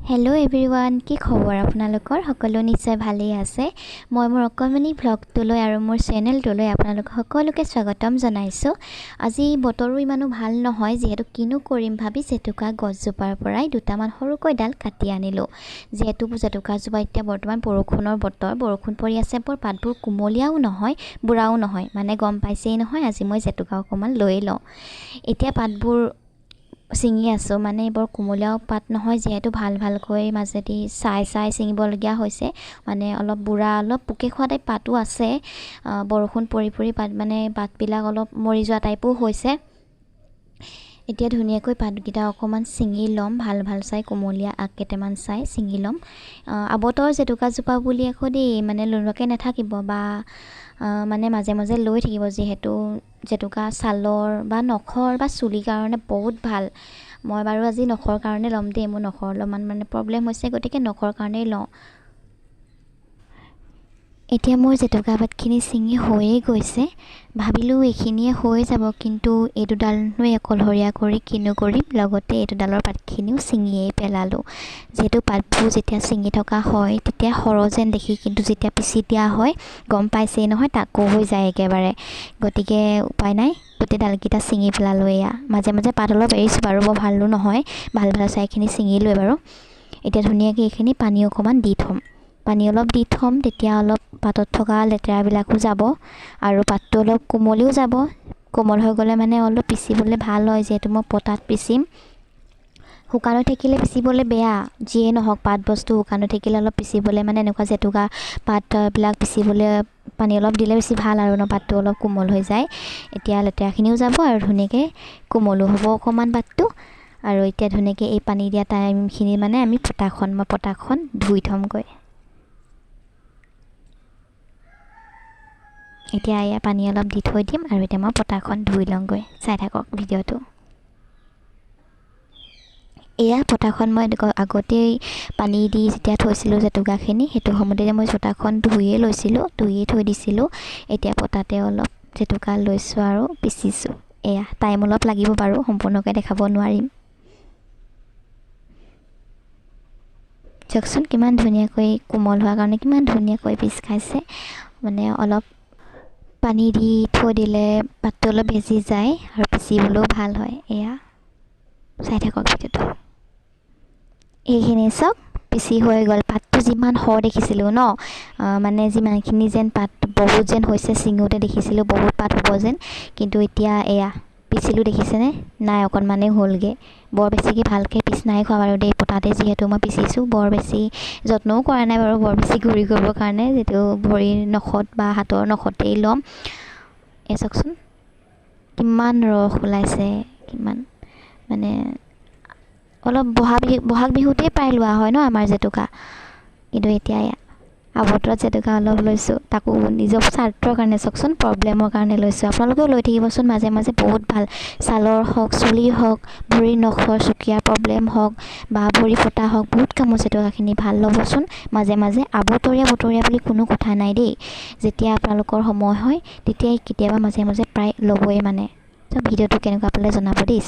Hello' everyone, কি খবৰ আপোনালোকৰ? সকলো নিশ্চয় ভালেই আছে। মই মোৰ অকণমানি ভ্লগটোলৈ আৰু মোৰ চেনেলটোলৈ আপোনালোক সকলোকে স্বাগতম জনাইছোঁ। আজি বতৰো ইমানো ভাল নহয়, যিহেতু কিনো কৰিম ভাবি জেতুকা গছজোপাৰ পৰাই দুটামান সৰুকৈ ডাল কাটি আনিলোঁ। যিহেতু জেতুকাজোপা এতিয়া বৰ্তমান বৰষুণৰ বতৰ, বৰষুণ পৰি আছে, বৰ পাতবোৰ কুমলীয়াও নহয় বুঢ়াও নহয়, মানে গম পাইছেই নহয়। আজি মই জেতুকা অকণমান লৈ লওঁ। এতিয়া পাতবোৰ ছিঙি আছোঁ, মানে বৰ কুমলীয়াও পাত নহয়, যিহেতু ভালকৈ মাজেদি চাই ছিঙিবলগীয়া হৈছে। মানে অলপ বুঢ়া, অলপ পোকে খোৱা টাইপ পাতো আছে। বৰষুণ পৰি পাত, মানে পাতবিলাক অলপ মৰি যোৱা টাইপো হৈছে। এতিয়া ধুনীয়াকৈ পাতকেইটা অকণমান ছিঙি ল'ম, ভাল চাই কুমলীয়া আগ কেইটামান চাই ছিঙি ল'ম। আৱতৰ জেতুকাজোপা বুলি আকৌ দেই, মানে নোলোৱাকৈ নাথাকিব বা মানে মাজে মাজে লৈ থাকিব, যিহেতু জেতুকা ছালৰ বা নখৰ বা চুলিৰ কাৰণে বহুত ভাল। মই বাৰু আজি নখৰ কাৰণে ল'ম দেই, মোৰ নখৰ অলপমান মানে প্ৰব্লেম হৈছে, গতিকে নখৰ কাৰণেই লওঁ। এতিয়া মোৰ জেতুকা পাতখিনি ছিঙি হৈয়ে গৈছে। ভাবিলোঁ এইখিনিয়ে হৈ যাব, কিন্তু এই দুডালনো অকলশৰীয়া কৰি কিনো কৰিম, লগতে এই দুডালৰ পাতখিনিও ছিঙিয়েই পেলালোঁ। যিহেতু পাতবোৰ যেতিয়া ছিঙি থকা হয় তেতিয়া সৰহ যেন দেখি, কিন্তু যেতিয়া পিচি দিয়া হয় গম পাইছেই নহয়, তাকো হৈ যায় একেবাৰে। গতিকে উপায় নাই, গোটেই ডালকেইটা ছিঙি পেলালোঁ। এয়া মাজে মাজে পাত অলপ এৰিছোঁ বাৰু, বৰ ভালো নহয়। ভাল চাইখিনি ছিঙিলোৱে বাৰু। এতিয়া ধুনীয়াকৈ এইখিনি পানী অকণমান দি থ'ম, তেতিয়া অলপ পাতত থকা লেতেৰাবিলাকো যাব আৰু পাতটো অলপ কোমলিও যাব। কোমল হৈ গ'লে মানে অলপ পিচিবলৈ ভাল হয়, যিহেতু মই পতাত পিচিম। শুকান হৈ থাকিলে পিচিবলৈ বেয়া, যিয়ে নহওক পাত বস্তু শুকান হৈ থাকিলে অলপ পিচিবলৈ, মানে এনেকুৱা জেতুকা পাতবিলাক পিচিবলৈ পানী অলপ দিলে বেছি ভাল আৰু পাতটো অলপ কোমল হৈ যায়। এতিয়া লেতেৰাখিনিও যাব আৰু ধুনীয়াকৈ কোমলো হ'ব অকণমান পাতটো। আৰু এতিয়া ধুনীয়াকৈ এই পানী দিয়া টাইমখিনি মানে আমি পটাখন ধুই থ'মগৈ। এতিয়া এয়া পানী অলপ দি থৈ দিম আৰু এতিয়া মই পটাখন ধুই লওঁগৈ। চাই থাকক ভিডিঅ'টো। এয়া পটাখন মই আগতেই পানী দি যেতিয়া থৈছিলোঁ জেতুকাখিনি, সেইটো সময়তে মই পটাখন ধুইয়ে থৈ দিছিলোঁ। এতিয়া পটাতে অলপ জেতুকা লৈছোঁ আৰু পিচিছোঁ। এয়া টাইম অলপ লাগিব বাৰু, সম্পূৰ্ণকৈ দেখাব নোৱাৰিম। চাওকচোন কিমান ধুনীয়াকৈ কোমল হোৱাৰ কাৰণে কিমান ধুনীয়াকৈ পিচ খাইছে। মানে অলপ পানী দি থৈ দিলে পাতটো অলপ ভেজি যায় আৰু পিচিবলৈও ভাল হয়। এয়া চাই থাকক ভিডিঅ'টো। এইখিনি চাওক, পিচি হৈ গ'ল। পাতটো যিমান সৰহ দেখিছিলোঁ ন, মানে যিমানখিনি যেন পাত বহুত যেন হৈছে, ছিঙোতে দেখিছিলোঁ বহুত পাত হ'ব যেন, কিন্তু এতিয়া এয়া পিচিলোঁ, দেখিছেনে নাই, অকণমানেই হ'লগৈ। বৰ বেছিকৈ ভালকৈ পিচ নাই খোৱা বাৰু দেই, পতাতে যিহেতু মই পিচিছোঁ। বৰ বেছি যত্নও কৰা নাই বাৰু, বৰ বেছি গুৰি কৰিবৰ কাৰণে, যিটো ভৰিৰ নখত বা হাতৰ নখতেই ল'ম। এই চাওকচোন কিমান ৰস ওলাইছে, কিমান মানে অলপ বহাগ বিহুতেই প্ৰায় লোৱা হয় ন আমাৰ জেতুকা, কিন্তু এতিয়া আৱতৰত জেতুকা অলপ লৈছোঁ, তাকো নিজৰ স্বাৰ্থৰ কাৰণে। চাওকচোন প্ৰব্লেমৰ কাৰণে লৈছোঁ। আপোনালোকেও লৈ থাকিবচোন মাজে মাজে, বহুত ভাল। ছালৰ হওক, চুলিৰ হওক, ভৰিৰ নখৰ চুকীয়া প্ৰব্লেম হওক বা ভৰি ফটা হওক, বহুত কামত জেতুকাখিনি ভাল। ল'বচোন মাজে মাজে। বতৰীয়া বুলি কোনো কথা নাই দেই, যেতিয়া আপোনালোকৰ সময় হয় তেতিয়াই কেতিয়াবা মাজে মাজে প্ৰায় ল'বই মানে। ভিডিঅ'টো কেনেকুৱা পালে জনাব দেই।